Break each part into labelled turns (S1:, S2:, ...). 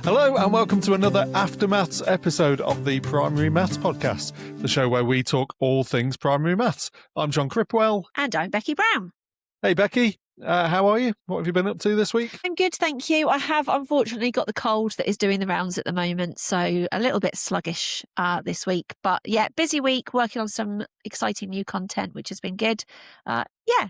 S1: Hello and welcome to another AfterMaths episode of the Primary Maths Podcast, the show where we talk all things primary maths. I'm John Cripwell.
S2: And I'm Becky Brown.
S1: Hey Becky, how are you? What have you been up to this week?
S2: I'm good, thank you. I have unfortunately got the cold that is doing the rounds at the moment, so a little bit sluggish this week. But yeah, busy week, working on some exciting new content, which has been good. But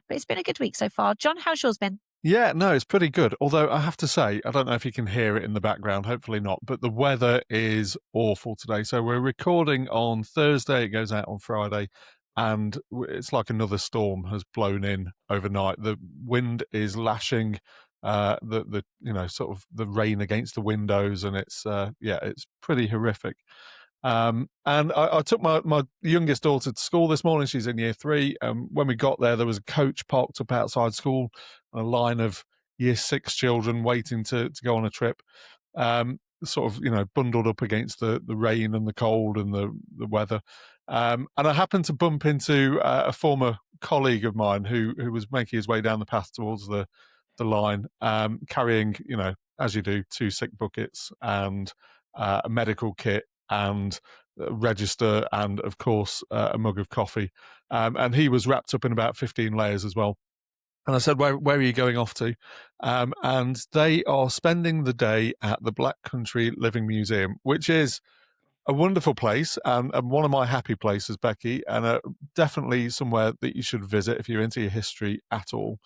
S2: it's been a good week so far. John, how's yours been?
S1: Yeah, no, it's pretty good. Although I have to say, I don't know if you can hear it in the background, hopefully not, but the weather is awful today. So we're recording on Thursday, it goes out on Friday, and it's like another storm has blown in overnight. The wind is lashing the sort of the rain against the windows, and it's pretty horrific. And I took my youngest daughter to school this morning. She's in year 3. When we got there was a coach parked up outside school and a line of year 6 children waiting to go on a trip, sort of, bundled up against the rain and the cold and the weather. And I happened to bump into a former colleague of mine who was making his way down the path towards the line, carrying, as you do, 2 sick buckets and a medical kit and a register and, of course, a mug of coffee. And he was wrapped up in about 15 layers as well. And I said, where are you going off to? And they are spending the day at the Black Country Living Museum, which is a wonderful place and one of my happy places, Becky, and definitely somewhere that you should visit if you're into your history at all.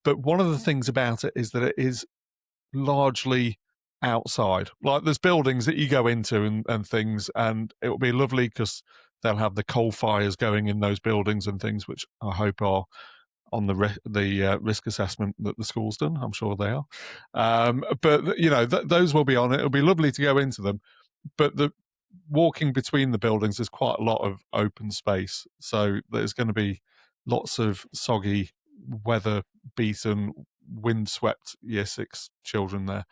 S1: But one of the things about it is that it is largely outside. Like there's buildings that you go into and things, and it will be lovely because they'll have the coal fires going in those buildings and things, which I hope are on the risk assessment that the school's done. I'm sure they are. But those will be on it. It'll be lovely to go into them. But the walking between the buildings is quite a lot of open space. So there's going to be lots of soggy, weather-beaten, windswept year 6 children there.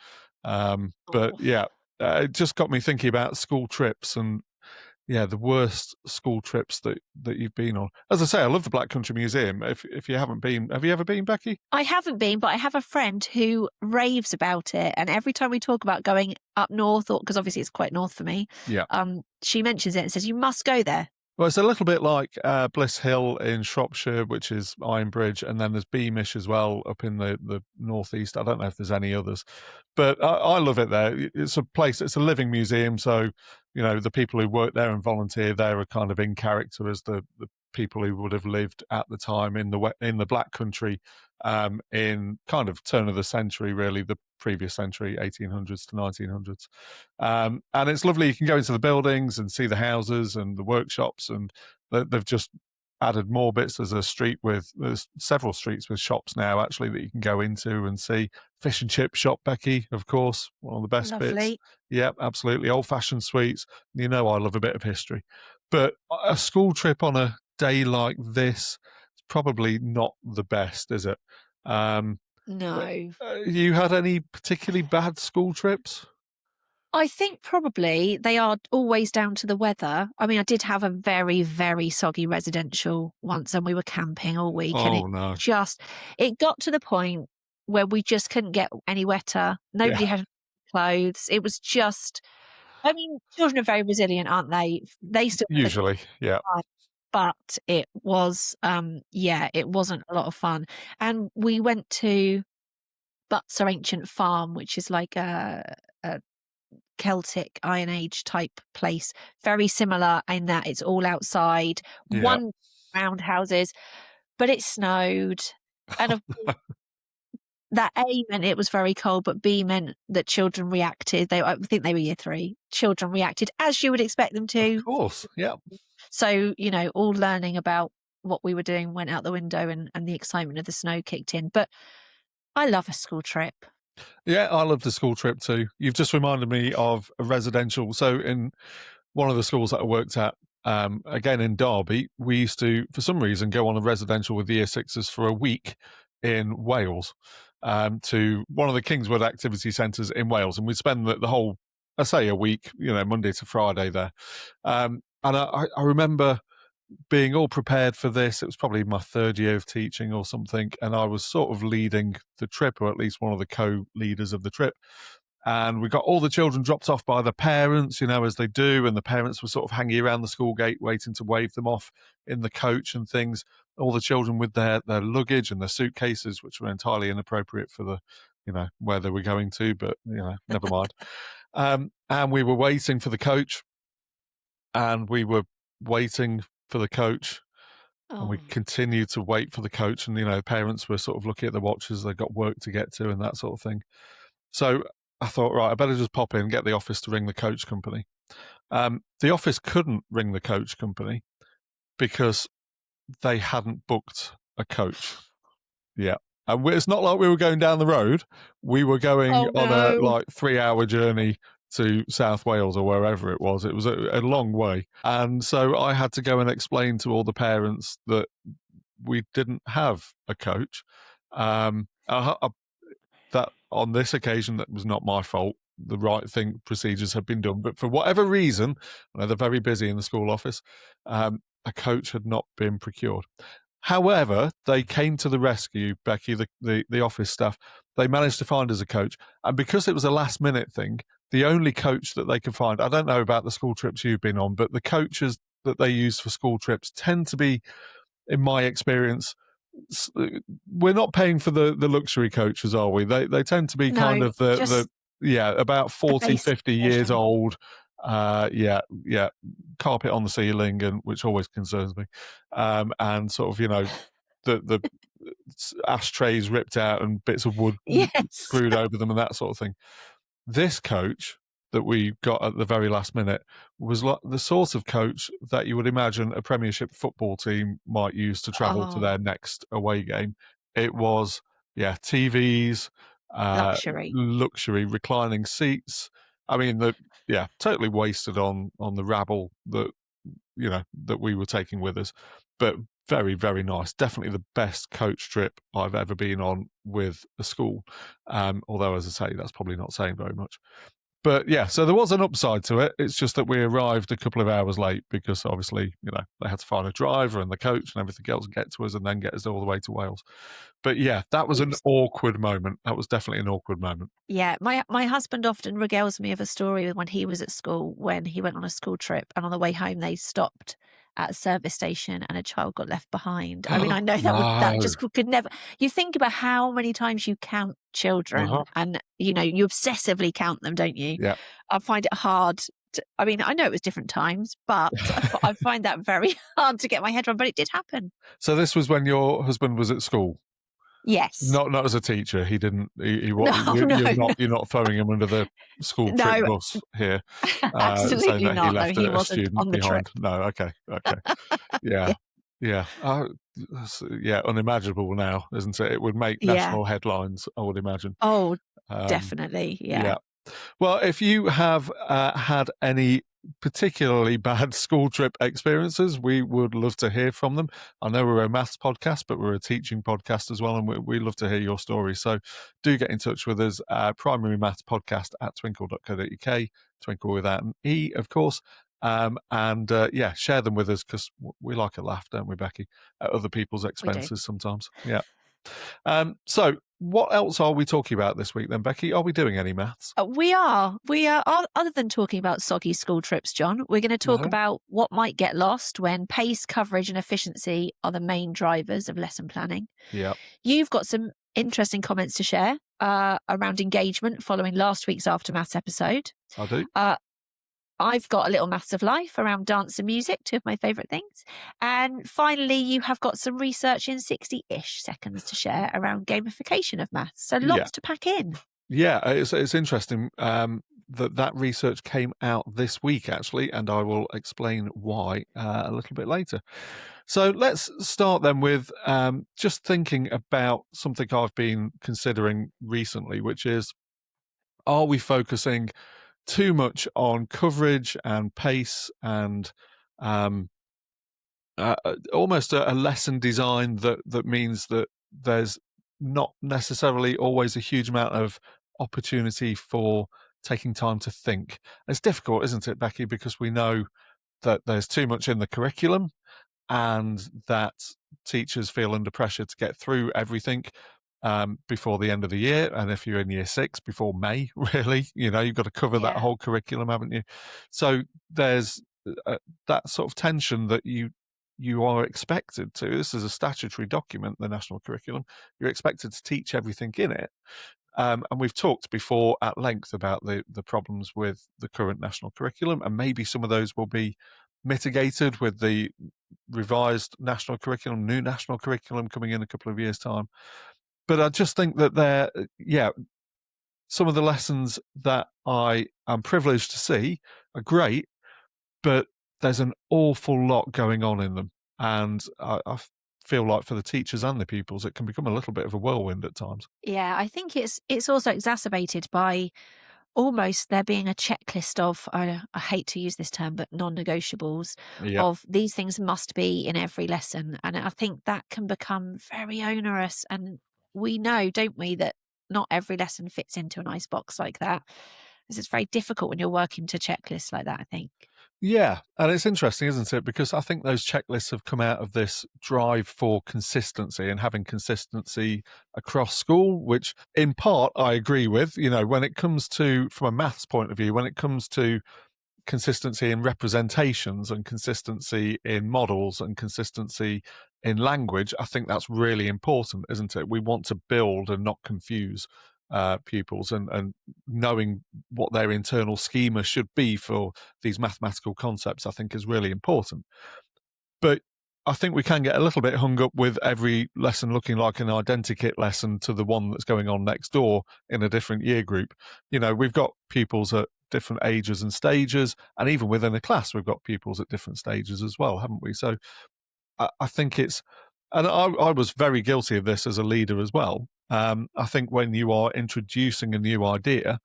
S1: It just got me thinking about school trips and the worst school trips that you've been on. As I say, I love the Black Country Museum. If you haven't been, have you ever been, Becky?
S2: I haven't been, but I have a friend who raves about it. And every time we talk about going up north, because obviously it's quite north for me, she mentions it and says, you must go there.
S1: Well, it's a little bit like Bliss Hill in Shropshire, which is Ironbridge, and then there's Beamish as well up in the northeast. I don't know if there's any others, but I love it there. It's a place, it's a living museum, so the people who work there and volunteer there are kind of in character as the people who would have lived at the time in the Black Country, in kind of turn of the century, really, the previous century, 1800s to 1900s. And it's lovely. You can go into the buildings and see the houses and the workshops, and they've just added more bits. There's several streets with shops now, actually, that you can go into and see. Fish and chip shop, Becky, of course, one of the best bits. Yeah, absolutely. Old-fashioned sweets. I love a bit of history. But a school trip on a day like this is probably not the best, is it?
S2: No.
S1: You had any particularly bad school trips?
S2: I think probably they are always down to the weather. I mean, I did have a very, very soggy residential once, and we were camping all week. It got to the point where we just couldn't get any wetter. Nobody had clothes. It was just, children are very resilient, aren't they? They still
S1: usually, yeah.
S2: But it was, it wasn't a lot of fun. And we went to Butser Ancient Farm, which is like a Celtic Iron Age type place. Very similar in that it's all outside, one round houses, but it snowed. And of course, that A meant it was very cold, but B meant that children reacted. I think they were year 3. Children reacted as you would expect them to.
S1: Of course, yeah.
S2: So, all learning about what we were doing went out the window, and the excitement of the snow kicked in. But I love a school trip.
S1: Yeah, I love the school trip too. You've just reminded me of a residential. So in one of the schools that I worked at, again in Derby, we used to, for some reason, go on a residential with the year 6s for a week in Wales, to one of the Kingswood activity centres in Wales. And we'd spend the whole, I say a week, Monday to Friday there. And I remember being all prepared for this. It was probably my 3rd year of teaching or something, and I was sort of leading the trip, or at least one of the co-leaders of the trip. and we got all the children dropped off by the parents, as they do, and the parents were sort of hanging around the school gate waiting to wave them off in the coach and things. All the children with their luggage and their suitcases, which were entirely inappropriate for the, where they were going to, but, never mind. And we were waiting for the coach, and we were waiting for the coach, and we
S2: Oh,
S1: continued to wait for the coach, and, parents were sort of looking at the watches, they've got work to get to and that sort of thing. So I thought, right, I better just pop in, get the office to ring the coach company. The office couldn't ring the coach company because they hadn't booked a coach. Yeah. And it's not like we were going down the road. We were going
S2: oh
S1: on a
S2: no.
S1: 3-hour journey to South Wales or wherever it was. It was a long way. And so I had to go and explain to all the parents that we didn't have a coach. That on this occasion, that was not my fault. The right thing, procedures had been done. But for whatever reason, I know they're very busy in the school office, a coach had not been procured. However, they came to the rescue, Becky, the office staff. They managed to find us a coach. And because it was a last minute thing, the only coach that they could find, I don't know about the school trips you've been on, but the coaches that they use for school trips tend to be, in my experience, we're not paying for the luxury coaches, are we? They tend to be kind
S2: No,
S1: of the
S2: just
S1: about
S2: the
S1: 40,
S2: basic
S1: 50 years
S2: version.
S1: old. Yeah, carpet on the ceiling, and which always concerns me. And sort of, the ashtrays ripped out and bits of wood
S2: Yes.
S1: screwed over them and that sort of thing. This coach that we got at the very last minute was like the sort of coach that you would imagine a Premiership football team might use to travel to their
S2: Oh,
S1: next away game. It was, TVs,
S2: luxury.
S1: luxury reclining seats. I mean, totally wasted on the rabble that that we were taking with us, but very, very nice. Definitely the best coach trip I've ever been on with a school. Although, as I say, that's probably not saying very much. But yeah, so there was an upside to it. It's just that we arrived a couple of hours late because obviously, they had to find a driver and the coach and everything else and get to us and then get us all the way to Wales. But yeah, that was an
S2: Oops.
S1: awkward moment. That was definitely an awkward moment.
S2: Yeah, my husband often regales me of a story when he was at school, when he went on a school trip, and on the way home they stopped at a service station and a child got left behind. I mean, I know that
S1: No.
S2: just could never. You think about how many times you count children,
S1: Uh-huh.
S2: and you obsessively count them, don't you?
S1: Yeah.
S2: I find it hard. I mean, I know it was different times, but I find that very hard to get my head around. But it did happen.
S1: So this was when your husband was at school?
S2: Yes.
S1: Not as a teacher. He didn't.
S2: No,
S1: You're
S2: no,
S1: not throwing him under the school trip
S2: no,
S1: bus here, saying
S2: absolutely
S1: that he
S2: not. No,
S1: left
S2: he
S1: a
S2: wasn't
S1: student
S2: on the trip.
S1: behind. No, okay, yeah,
S2: Yeah.
S1: yeah, yeah. Unimaginable now, isn't it? It would make
S2: Yeah.
S1: national headlines, I would imagine.
S2: Oh,
S1: Um,
S2: definitely. Yeah.
S1: yeah. Well, if you have had any particularly bad school trip experiences, we would love to hear from them. I know we're a maths podcast, but we're a teaching podcast as well, and we love to hear your stories. So do get in touch with us, primary maths podcast at twinkle.co.uk, twinkle without an E, of course. And share them with us because we like a laugh, don't we, Becky, at other people's
S2: We do.
S1: expenses sometimes. Yeah. So what else are we talking about this week then, Becky? Are we doing any maths?
S2: We are. Other than talking about soggy school trips, John, we're going to talk
S1: No.
S2: about what might get lost when pace, coverage, and efficiency are the main drivers of lesson planning.
S1: Yeah,
S2: You've got some interesting comments to share around engagement following last week's AfterMaths episode.
S1: I do.
S2: I've got a little maths of life around dance and music, two of my favourite things. And finally, you have got some research in 60-ish seconds to share around gamification of maths. So
S1: Yeah.
S2: lots to pack in.
S1: Yeah, it's interesting that research came out this week, actually, and I will explain why a little bit later. So let's start then with just thinking about something I've been considering recently, which is, are we focusing too much on coverage and pace and almost a lesson design that means that there's not necessarily always a huge amount of opportunity for taking time to think. It's difficult, isn't it, Becky? Because we know that there's too much in the curriculum and that teachers feel under pressure to get through everything. before the end of the year, and if you're in year 6, before May, really. You've got to cover that
S2: Yeah.
S1: whole curriculum, haven't you? So there's that sort of tension that you are expected to. This is a statutory document, the national curriculum. You're expected to teach everything in it. And we've talked before at length about the problems with the current national curriculum, and maybe some of those will be mitigated with the revised national curriculum, new national curriculum coming in a couple of years' time. But I just think that some of the lessons that I am privileged to see are great, but there's an awful lot going on in them. And I feel like for the teachers and the pupils, it can become a little bit of a whirlwind at times.
S2: Yeah, I think it's also exacerbated by almost there being a checklist of, I hate to use this term, but non-negotiables,
S1: Yeah.
S2: of these things must be in every lesson. And I think that can become very onerous. And we know, don't we, that not every lesson fits into a nice box like that. Because it's very difficult when you're working to checklists like that, I think.
S1: Yeah, and it's interesting, isn't it? Because I think those checklists have come out of this drive for consistency and having consistency across school, which in part I agree with. When it comes to, from a maths point of view, when it comes to consistency in representations and consistency in models and consistency in language, I think that's really important, isn't it? We want to build and not confuse pupils, and knowing what their internal schema should be for these mathematical concepts, I think is really important. But I think we can get a little bit hung up with every lesson looking like an identikit lesson to the one that's going on next door in a different year group. We've got pupils at different ages and stages, and even within a class, we've got pupils at different stages as well, haven't we? So I think and I was very guilty of this as a leader as well. I think when you are introducing a new idea,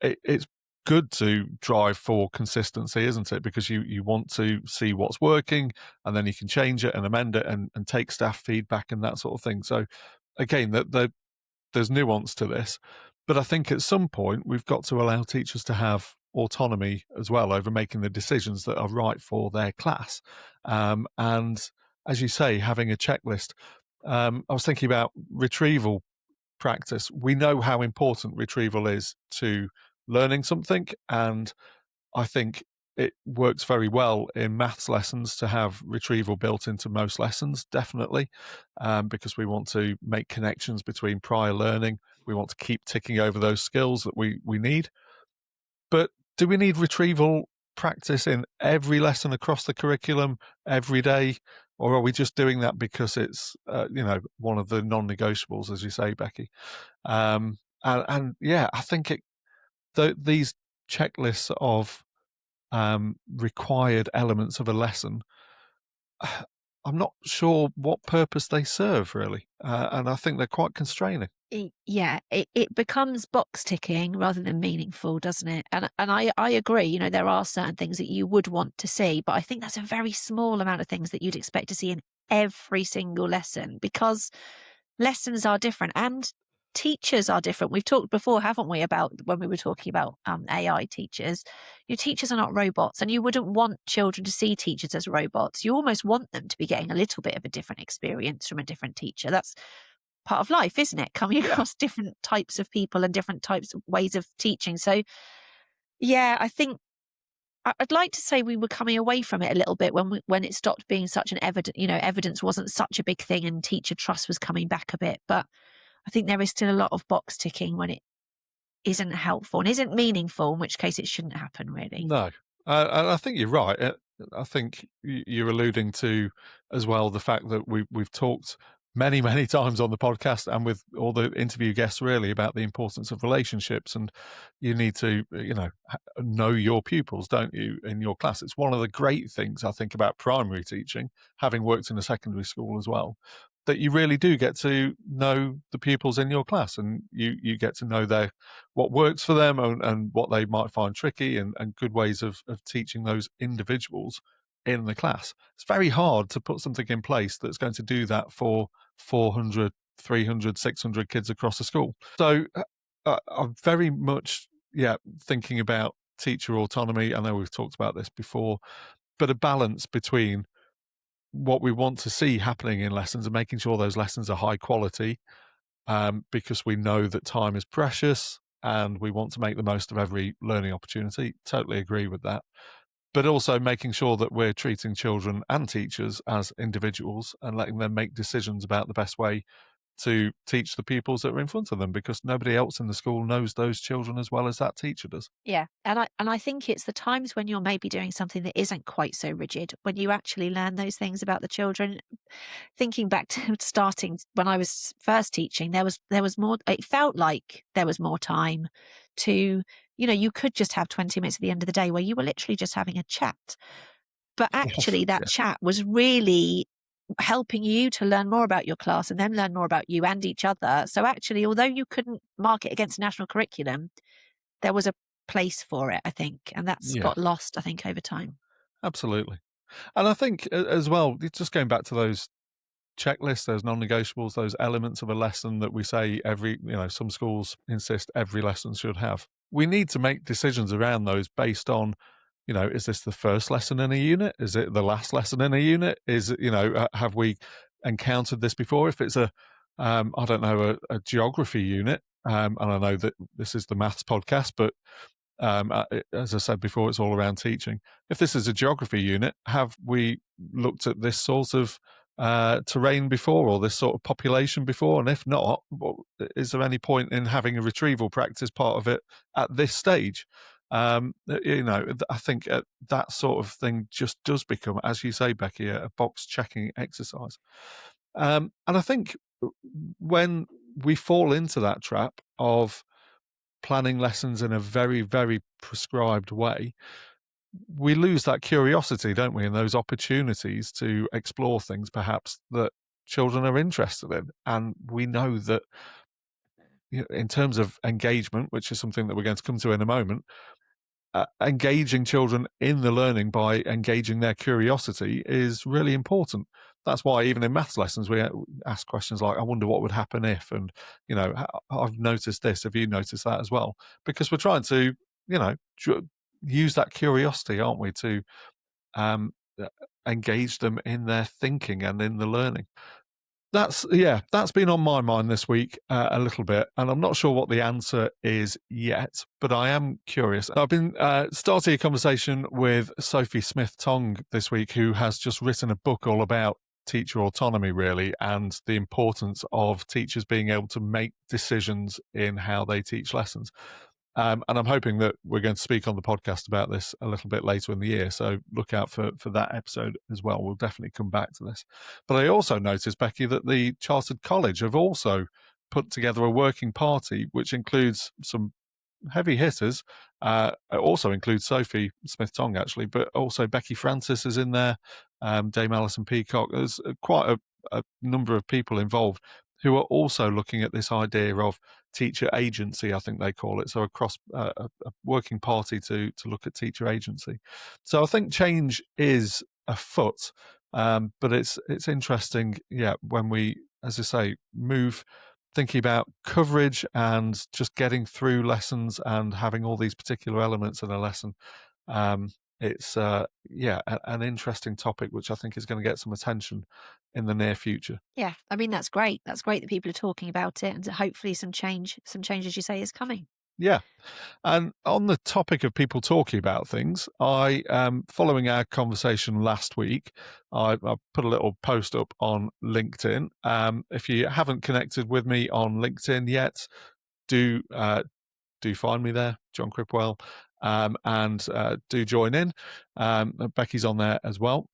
S1: it's good to drive for consistency, isn't it? Because you want to see what's working, and then you can change it and amend it, and take staff feedback and that sort of thing. So again, there's nuance to this, but I think at some point we've got to allow teachers to have autonomy as well over making the decisions that are right for their class. And as you say, having a checklist. I was thinking about retrieval practice. We know how important retrieval is to learning something, and I think it works very well in maths lessons to have retrieval built into most lessons, definitely, because we want to make connections between prior learning. We want to keep ticking over those skills that we need. But do we need retrieval practice in every lesson across the curriculum every day? Or are we just doing that because it's, one of the non-negotiables, as you say, Becky? And yeah, I think these checklists of required elements of a lesson, I'm not sure what purpose they serve really, and I think they're quite constraining.
S2: Yeah, it becomes box ticking rather than meaningful, doesn't it? And I agree, there are certain things that you would want to see, but I think that's a very small amount of things that you'd expect to see in every single lesson, because lessons are different and teachers are different. We've talked before, haven't we, about when we were talking about AI teachers. Your teachers are not robots, and you wouldn't want children to see teachers as robots. You almost want them to be getting a little bit of a different experience from a different teacher. That's part of life, isn't it? Coming
S1: Yeah.
S2: across different types of people and different types of ways of teaching. So, yeah, I think I'd like to say we were coming away from it a little bit when it stopped being such an evidence wasn't such a big thing and teacher trust was coming back a bit. But I think there is still a lot of box ticking when it isn't helpful and isn't meaningful, in which case it shouldn't happen, really.
S1: No, and I think you're right. I think you're alluding to as well the fact that we've talked many, many times on the podcast and with all the interview guests really about the importance of relationships, and you need to, know your pupils, don't you, in your class? It's one of the great things I think about primary teaching, having worked in a secondary school as well, that you really do get to know the pupils in your class, and you get to know what works for them, and what they might find tricky, and good ways of teaching those individuals in the class. It's very hard to put something in place that's going to do that for 400, 300, 600 kids across a school. So I'm very much, thinking about teacher autonomy. I know we've talked about this before, but a balance between what we want to see happening in lessons and making sure those lessons are high quality, because we know that time is precious and we want to make the most of every learning opportunity. Totally agree with that. But also making sure that we're treating children and teachers as individuals and letting them make decisions about the best way to teach the pupils that are in front of them, because nobody else in the school knows those children as well as that teacher does.
S2: Yeah, and I think it's the times when you're maybe doing something that isn't quite so rigid, when you actually learn those things about the children. Thinking back to starting when I was first teaching, there was more. It felt like there was more time to, you could just have 20 minutes at the end of the day where you were literally just having a chat. But
S1: Yes.
S2: actually, that
S1: Yeah.
S2: chat was really helping you to learn more about your class and then learn more about you and each other. So actually, although you couldn't mark it against national curriculum, there was a place for it, I think, and that's
S1: Yeah,
S2: got lost, I think, over time.
S1: absolutely. And I think as well, just going back to those checklists, those non-negotiables, those elements of a lesson that we say some schools insist every lesson should have. We need to make decisions around those based on, is this the first lesson in a unit? Is it the last lesson in a unit? Have we encountered this before? If it's I don't know, a geography unit, and I know that this is the maths podcast, but as I said before, it's all around teaching. If this is a geography unit, have we looked at this sort of terrain before, or this sort of population before? And if not, is there any point in having a retrieval practice part of it at this stage? I think that sort of thing just does become, as you say, Becky, a box checking exercise. And I think when we fall into that trap of planning lessons in a very, very prescribed way, we lose that curiosity, don't we? And those opportunities to explore things perhaps that children are interested in. And we know that, in terms of engagement, which is something that we're going to come to in a moment, engaging children in the learning by engaging their curiosity is really important. That's why even in maths lessons, we ask questions like, I wonder what would happen if, and, I've noticed this. Have you noticed that as well? Because we're trying to, you know, use that curiosity, aren't we, to um, uh, engage them in their thinking and in the learning. That's been on my mind this week a little bit, and I'm not sure what the answer is yet, but I am curious. I've been starting a conversation with Sophie Smith-Tong this week, who has just written a book all about teacher autonomy, really, and the importance of teachers being able to make decisions in how they teach lessons. And I'm hoping that we're going to speak on the podcast about this a little bit later in the year. So look out for that episode as well. We'll definitely come back to this. But I also noticed, Becky, that the Chartered College have also put together a working party, which includes some heavy hitters. It also includes Sophie Smith-Tong, actually, but also Becky Francis is in there, Dame Alison Peacock. There's quite a number of people involved who are also looking at this idea of teacher agency, I think they call it. So across a working party to look at teacher agency. So I think change is afoot, but it's interesting, when we, as I say, move thinking about coverage and just getting through lessons and having all these particular elements in a lesson. It's an interesting topic, which I think is going to get some attention in the near future.
S2: Yeah, I mean, that's great. That's great that people are talking about it, and hopefully some change, as you say, is coming.
S1: Yeah. And on the topic of people talking about things, following our conversation last week, I put a little post up on LinkedIn. If you haven't connected with me on LinkedIn yet, do find me there, John Cripwell, and do join in. Becky's on there as well.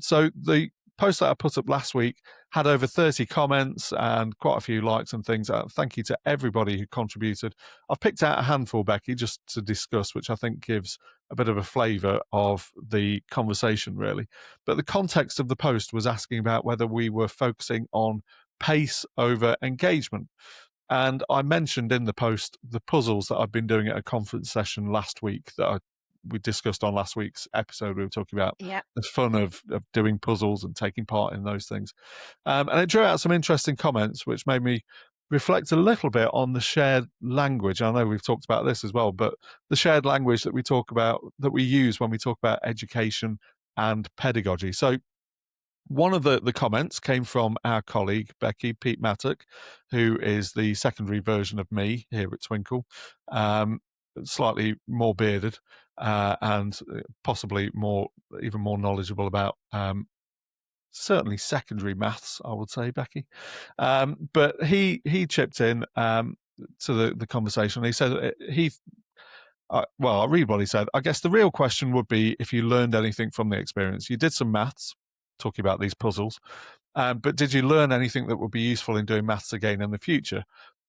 S1: So the post that I put up last week had over 30 comments and quite a few likes and things. Thank you to everybody who contributed. I've picked out a handful, Becky, just to discuss, which I think gives a bit of a flavour of the conversation, really. But the context of the post was asking about whether we were focusing on pace over engagement. And I mentioned in the post the puzzles that I've been doing at a conference session last week that we discussed on last week's episode. We were talking about
S2: Yeah.
S1: the fun of doing puzzles and taking part in those things. And it drew out some interesting comments, which made me reflect a little bit on the shared language. I know we've talked about this as well, but the shared language that we talk about, that we use when we talk about education and pedagogy. So One of the comments came from our colleague, Becky, Pete Mattock, who is the secondary version of me here at Twinkle, slightly more bearded and possibly even more knowledgeable about certainly secondary maths, I would say, Becky. But he chipped in to the conversation. He said well, I'll read what he said. I guess the real question would be if you learned anything from the experience. You did some maths, talking about these puzzles, but did you learn anything that would be useful in doing maths again in the future?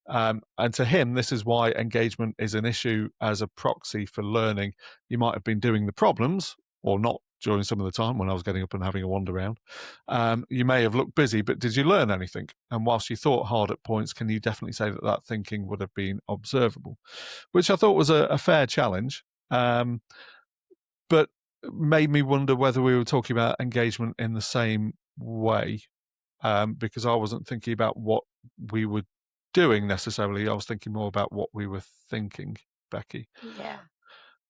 S1: And to him, this is why engagement is an issue as a proxy for learning. You might have been doing the problems or not during some of the time when I was getting up and having a wander around. You may have looked busy, but did you learn anything? And whilst you thought hard at points, can you definitely say that thinking would have been observable? Which I thought was a fair challenge, but made me wonder whether we were talking about engagement in the same way, because I wasn't thinking about what we were doing necessarily. I was thinking more about what we were thinking, Becky.
S2: Yeah.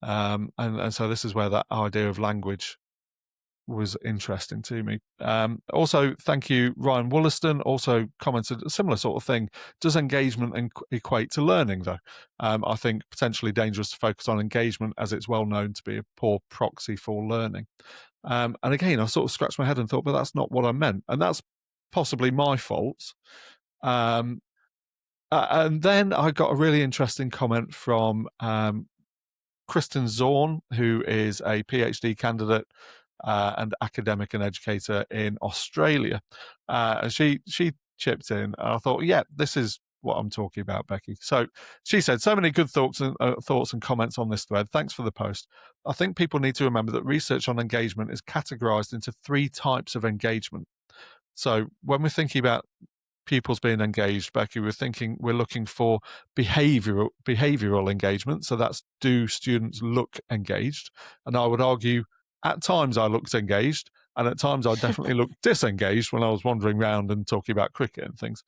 S1: And so this is where that idea of language was interesting to me. Also, thank you, Ryan Wollaston, also commented a similar sort of thing. Does engagement equate to learning, though? I think potentially dangerous to focus on engagement as it's well known to be a poor proxy for learning. And again, I sort of scratched my head and thought, but that's not what I meant. And that's possibly my fault. And then I got a really interesting comment from Kristen Zorn, who is a PhD candidate and academic and educator in Australia. And she chipped in. And I thought, yeah, this is what I'm talking about, Becky. So she said, so many good thoughts and comments on this thread. Thanks for the post. I think people need to remember that research on engagement is categorized into 3 types of engagement. So when we're thinking about pupils being engaged, Becky, we're looking for behavioral engagement. So that's, do students look engaged? And I would argue at times I looked engaged, and at times I definitely looked disengaged when I was wandering around and talking about cricket and things.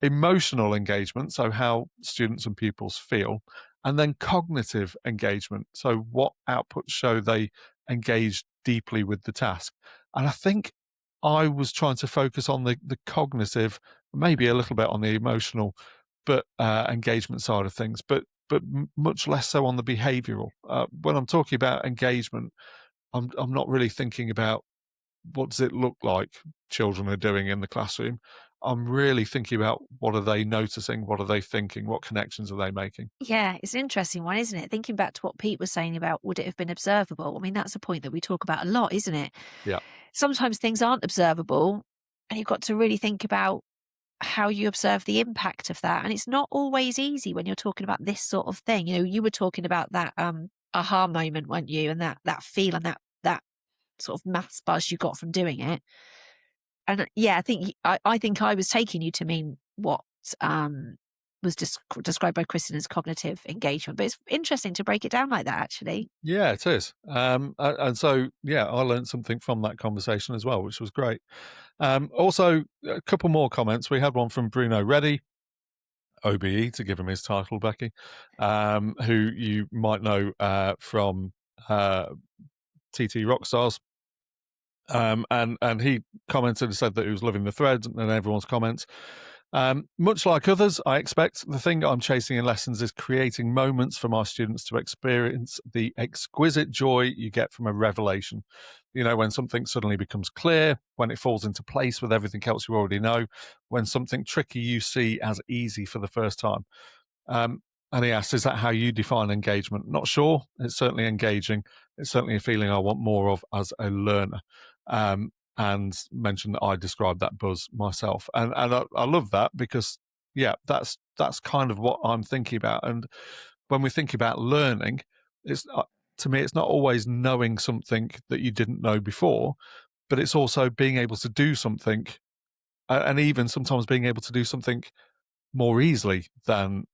S1: Emotional engagement, so how students and pupils feel, and then cognitive engagement, so what outputs show they engaged deeply with the task. And I think I was trying to focus on the cognitive, maybe a little bit on the emotional, but engagement side of things, but much less so on the behavioural. When I'm talking about engagement, I'm not really thinking about what does it look like children are doing in the classroom. I'm really thinking about what are they noticing, what are they thinking, what connections are they making.
S2: Yeah, it's an interesting one, isn't it? Thinking back to what Pete was saying about would it have been observable? I mean, that's a point that we talk about a lot, isn't it?
S1: Yeah.
S2: Sometimes things aren't observable, and you've got to really think about how you observe the impact of that. And it's not always easy when you're talking about this sort of thing. You know, you were talking about that aha moment, weren't you? And that feel and that sort of maths buzz you got from doing it. And yeah, I think I was taking you to mean what was described by Kristen as cognitive engagement. But it's interesting to break it down like that, actually.
S1: Yeah, it is. And so, yeah, I learned something from that conversation as well, which was great. Also, a couple more comments. We had one from Bruno Reddy, OBE, to give him his title, Becky, who you might know from TT Rockstars. And he commented and said that he was loving the thread and everyone's comments. Much like others, I expect the thing I'm chasing in lessons is creating moments for my students to experience the exquisite joy you get from a revelation. You know, when something suddenly becomes clear, when it falls into place with everything else you already know, when something tricky you see as easy for the first time. And he asks, is that how you define engagement? Not sure. It's certainly engaging. It's certainly a feeling I want more of as a learner. And mentioned that I described that buzz myself. And I love that because, yeah, that's kind of what I'm thinking about. And when we think about learning, it's to me, it's not always knowing something that you didn't know before, but it's also being able to do something, and even sometimes being able to do something more easily than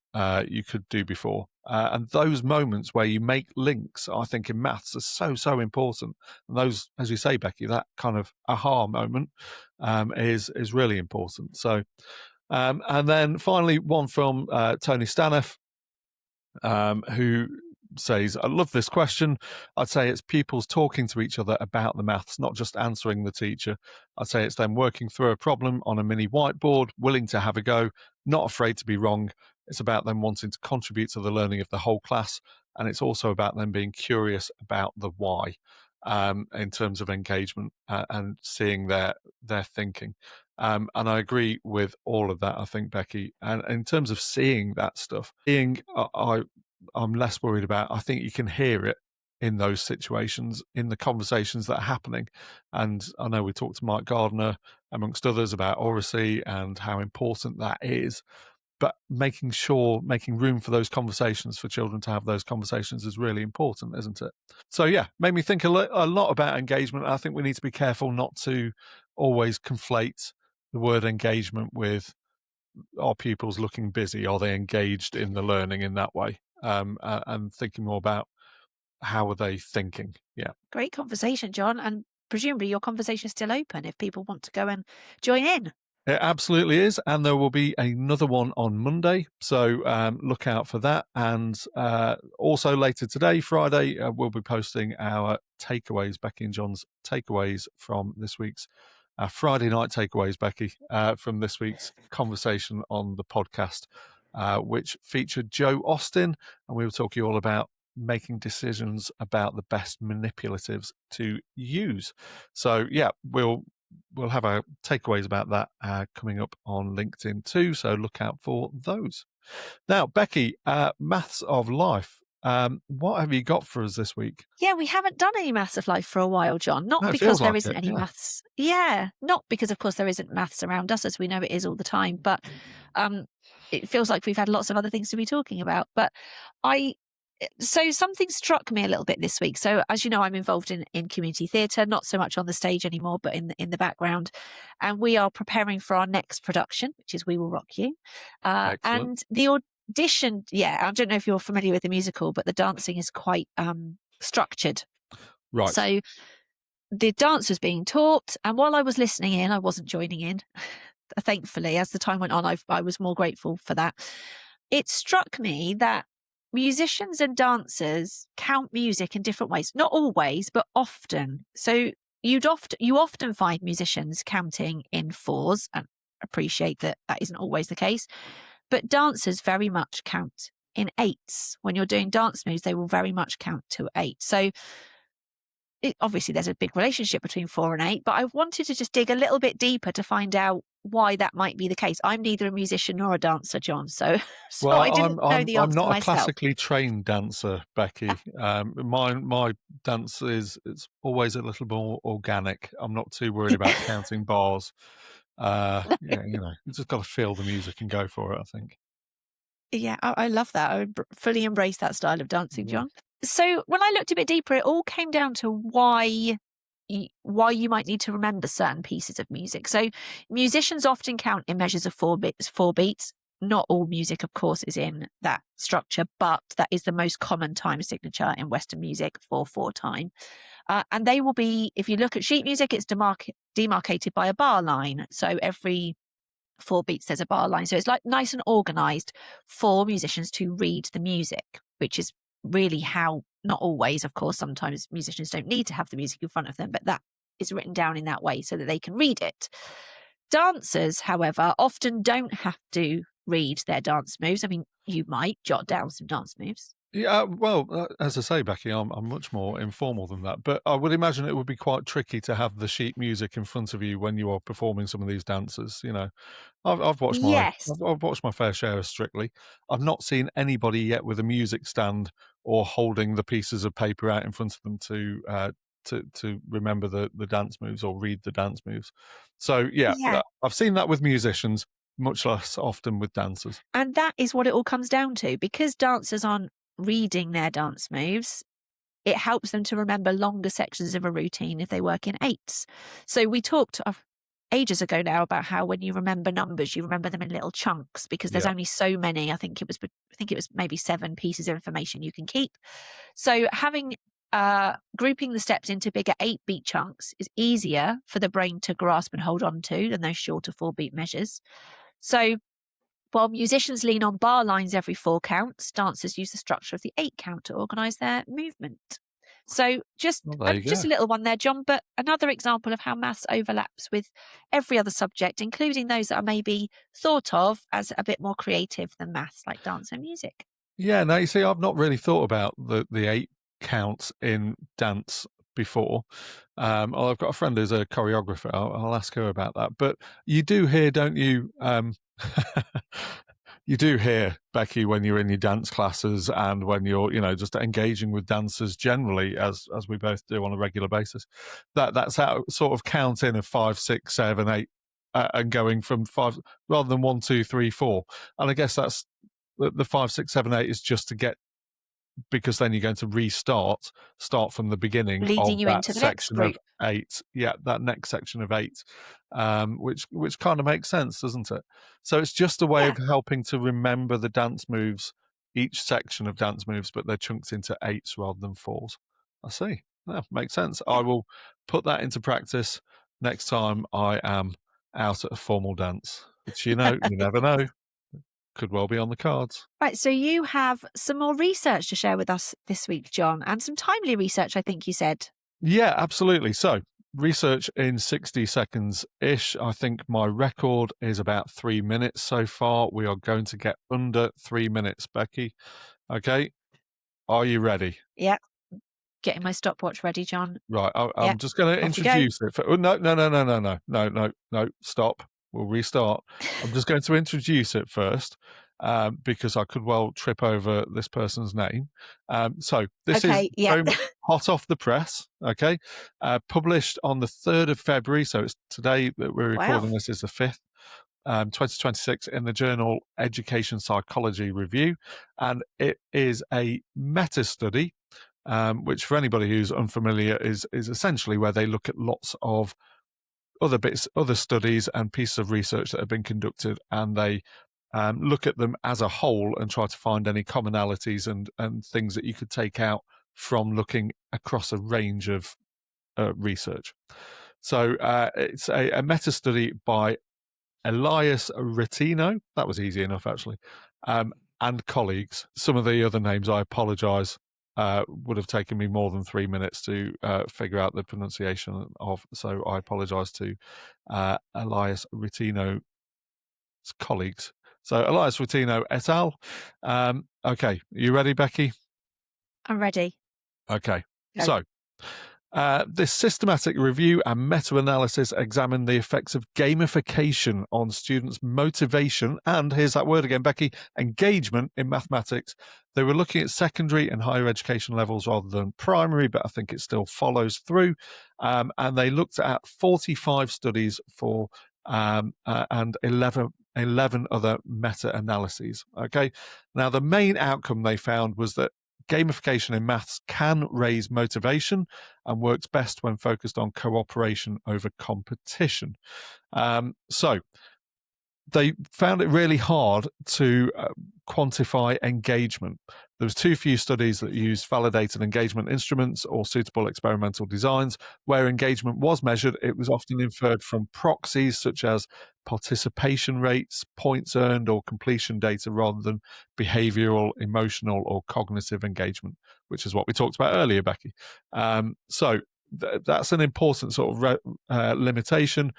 S1: you could do before. And those moments where you make links, I think in maths are so important. And those, as you say, Becky, that kind of aha moment is really important. So, and then finally, one from Tony Staniff, who says, I love this question. I'd say it's pupils talking to each other about the maths, not just answering the teacher. I'd say it's them working through a problem on a mini whiteboard, willing to have a go, not afraid to be wrong. It's about them wanting to contribute to the learning of the whole class. And it's also about them being curious about the why, in terms of engagement, and seeing their thinking. And I agree with all of that, I think, Becky. And in terms of seeing that stuff, I'm less worried about. I think you can hear it in those situations, in the conversations that are happening. And I know we talked to Mike Gardner, amongst others, about oracy and how important that is. But making room for those conversations, for children to have those conversations, is really important, isn't it? So yeah, made me think a lot about engagement. I think we need to be careful not to always conflate the word engagement with, are pupils looking busy? Are they engaged in the learning in that way? And thinking more about how are they thinking? Yeah.
S2: Great conversation, Jon, and presumably your conversation is still open if people want to go and join in.
S1: It absolutely is, and there will be another one on Monday, so look out for that. And also later today, Friday, we'll be posting our takeaways, Becky and Jon's takeaways from this week's Friday night takeaways, Becky, from this week's conversation on the podcast, which featured Joe Austin, and we were talking all about making decisions about the best manipulatives to use. So yeah, we'll have our takeaways about that coming up on LinkedIn too, so look out for those. Now, Becky, maths of life. What have you got for us this week?
S2: Yeah, we haven't done any maths of life for a while, Jon. Not
S1: No, it
S2: because
S1: feels
S2: there
S1: like
S2: isn't
S1: it,
S2: any
S1: yeah.
S2: maths. Yeah, not because, of course, there isn't maths around us, as we know it is all the time. But it feels like we've had lots of other things to be talking about. But so something struck me a little bit this week. So as you know, I'm involved in community theatre, not so much on the stage anymore, but in the background. And we are preparing for our next production, which is We Will Rock You.
S1: Excellent.
S2: And the audition, yeah, I don't know if you're familiar with the musical, but the dancing is quite structured.
S1: Right.
S2: So the dance was being taught, and while I was listening in, I wasn't joining in. Thankfully, as the time went on, I was more grateful for that. It struck me that musicians and dancers count music in different ways. Not always, but often. So you often find musicians counting in fours, and appreciate that isn't always the case. But dancers very much count in eights. When you're doing dance moves, they will very much count to 8. So obviously there's a big relationship between 4 and 8, but I wanted to just dig a little bit deeper to find out why that might be the case. I'm neither a musician nor a dancer, Jon, so
S1: Well,
S2: I didn't know the
S1: I'm
S2: answer
S1: not a
S2: myself.
S1: classically trained dancer, Becky. My dance it's always a little more organic. I'm not too worried about counting bars. Yeah, you just got to feel the music and go for it, I think.
S2: Yeah, I love that. I would fully embrace that style of dancing,
S1: Yeah.
S2: Jon. So when I looked a bit deeper, it all came down to why you might need to remember certain pieces of music. So musicians often count in measures of 4 beats. Not all music, of course, is in that structure, but that is the most common time signature in Western music for 4 time. And they will be, if you look at sheet music, it's demarcated by a bar line. So every 4 beats there's a bar line. So it's like nice and organized for musicians to read the music, which is really how, not always, of course, sometimes musicians don't need to have the music in front of them, but that is written down in that way so that they can read it. Dancers, however, often don't have to read their dance moves. I mean, you might jot down some dance moves.
S1: Yeah, well, as I say, Becky, I'm much more informal than that. But I would imagine it would be quite tricky to have the sheet music in front of you when you are performing some of these dances. I've watched
S2: Yes.
S1: I've watched my fair share of Strictly. I've not seen anybody yet with a music stand or holding the pieces of paper out in front of them to remember the dance moves or read the dance moves. So yeah,
S2: Yeah.
S1: I've seen that with musicians, much less often with dancers.
S2: And that is what it all comes down to. Because dancers aren't reading their dance moves, it helps them to remember longer sections of a routine if they work in 8s. So we talked ages ago now about how when you remember numbers, you remember them in little chunks because there's
S1: Yeah.
S2: only so many. I think it was maybe 7 pieces of information you can keep. So having grouping the steps into bigger 8-beat chunks is easier for the brain to grasp and hold on to than those shorter 4-beat measures. So While musicians lean on bar lines every 4 counts, dancers use the structure of the 8 count to organise their movement. So
S1: Well, there you
S2: just
S1: go.
S2: a little one there, John, but another example of how maths overlaps with every other subject, including those that are maybe thought of as a bit more creative than maths, like dance and music.
S1: Yeah, now you see, I've not really thought about the 8 counts in dance before. I've got a friend who's a choreographer. I'll ask her about that. But you do hear, don't you? You do hear, Becky, when you're in your dance classes and when you're, just engaging with dancers generally, as we both do on a regular basis. That's how sort of counting of 5, 6, 7, 8, and going from 5 rather than 1, 2, 3, 4. And I guess that's the 5, 6, 7, 8 is just to get, because then you're going to start from the beginning of
S2: Leading you
S1: that
S2: into the next
S1: section of
S2: group.
S1: 8. Yeah, that next section of 8, which kind of makes sense, doesn't it? So it's just a way
S2: Yeah.
S1: of helping to remember the dance moves, each section of dance moves, but they're chunked into 8s rather than 4s. I see. Yeah, makes sense. I
S2: Yeah.
S1: will put that into practice next time I am out at a formal dance, which, you never know. Could well be on the cards.
S2: Right, so you have some more research to share with us this week, John, and some timely research, I think you said.
S1: Yeah, absolutely. So, research in 60 seconds ish. I think my record is about 3 minutes so far. We are going to get under 3 minutes, Becky. Okay. Are you ready?
S2: Yeah. Getting my stopwatch ready, John.
S1: Right.
S2: Yeah.
S1: I'm just going to
S2: Off we go.
S1: introduce it. Oh, no, no, no, no, no, no, no, no, no. Stop. We'll restart. I'm just going to introduce it first, because I could well trip over this person's name. So this is
S2: Okay. Yeah.
S1: very much hot off the press. Okay. Published on the 3rd of February. So it's today that we're
S2: Wow.
S1: recording this is the 5th. 2026 in the journal Education Psychology Review. And it is a meta study, which for anybody who's unfamiliar is essentially where they look at lots of other studies and pieces of research that have been conducted, and they look at them as a whole and try to find any commonalities and things that you could take out from looking across a range of research. So it's a meta study by Elias Retino. That was easy enough, actually. And colleagues. Some of the other names, I apologise, would have taken me more than 3 minutes to figure out the pronunciation of. So I apologise to Elias Retino's colleagues. So Elias Retino et al. Okay, you ready, Becky?
S2: I'm ready.
S1: Okay.
S2: Go.
S1: So this systematic review and meta-analysis examined the effects of gamification on students' motivation and, here's that word again, Becky, engagement in mathematics. They were looking at secondary and higher education levels rather than primary, but I think it still follows through. And they looked at 45 studies and 11 other meta-analyses. Okay. Now, the main outcome they found was that gamification in maths can raise motivation and works best when focused on cooperation over competition. So they found it really hard to quantify engagement. There was too few studies that used validated engagement instruments or suitable experimental designs. Where engagement was measured, it was often inferred from proxies such as participation rates, points earned, or completion data rather than behavioral, emotional, or cognitive engagement, which is what we talked about earlier, Becky. So that's an important sort of limitation.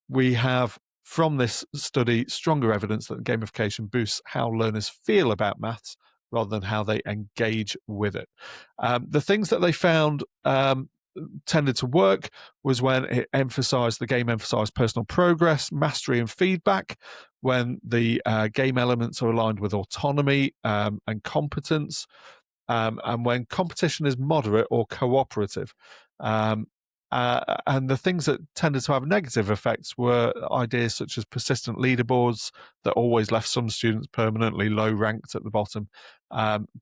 S1: We have, from this study, stronger evidence that gamification boosts how learners feel about maths rather than how they engage with it. The things that they found tended to work was when the game emphasized personal progress, mastery, and feedback, when the game elements are aligned with autonomy and competence, and when competition is moderate or cooperative. And the things that tended to have negative effects were ideas such as persistent leaderboards that always left some students permanently low ranked at the bottom,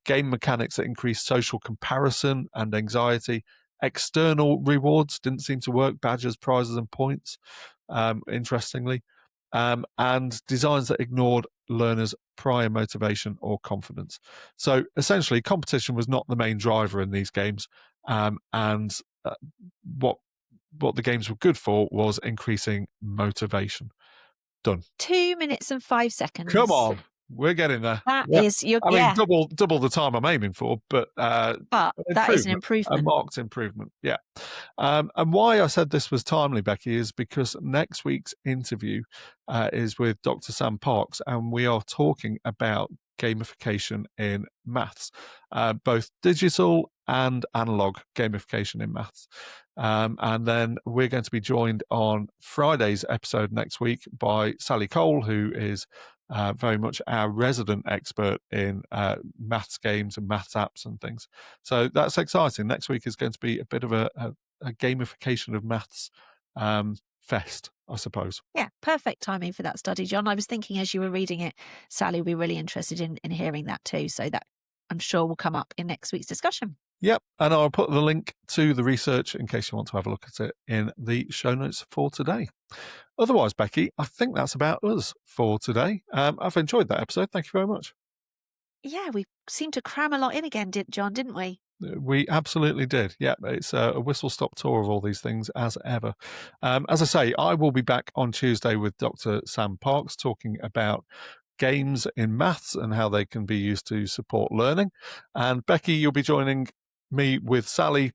S1: game mechanics that increased social comparison and anxiety, external rewards didn't seem to work, badges, prizes, and points, interestingly, and designs that ignored learners' prior motivation or confidence. So essentially, competition was not the main driver in these games, and what the games were good for was increasing motivation. Done.
S2: 2 minutes and 5 seconds.
S1: Come on. We're getting there.
S2: That is your
S1: I mean,
S2: yeah.
S1: double the time I'm aiming for, but
S2: But that is an
S1: a
S2: improvement.
S1: marked improvement. Yeah. And why I said this was timely, Becky, is because next week's interview is with Dr. Sam Parks, and we are talking about gamification in maths, both digital and analog gamification in maths. And then we're going to be joined on Friday's episode next week by Sally Cole, who is very much our resident expert in maths games and maths apps and things. So that's exciting. Next week is going to be a bit of a gamification of maths fest, I suppose.
S2: Yeah, perfect timing for that study, Jon. I was thinking as you were reading it, Sally will be really interested in hearing that too. So that I'm sure will come up in next week's discussion.
S1: Yep, and I'll put the link to the research in case you want to have a look at it in the show notes for today. Otherwise, Becky, I think that's about us for today. I've enjoyed that episode. Thank you very much.
S2: Yeah, we seemed to cram a lot in again, Jon, didn't we?
S1: We absolutely did. Yeah, it's a whistle-stop tour of all these things as ever. As I say, I will be back on Tuesday with Dr. Sam Parks talking about games in maths and how they can be used to support learning. And Becky, you'll be joining me with Sally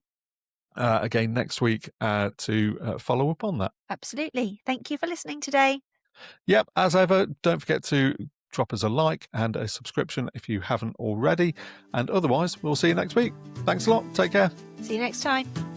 S1: again next week to follow up on that.
S2: Absolutely. Thank you for listening today.
S1: Yep, as ever, don't forget to drop us a like and a subscription if you haven't already. And otherwise, we'll see you next week. Thanks a lot. Take care.
S2: See you next time.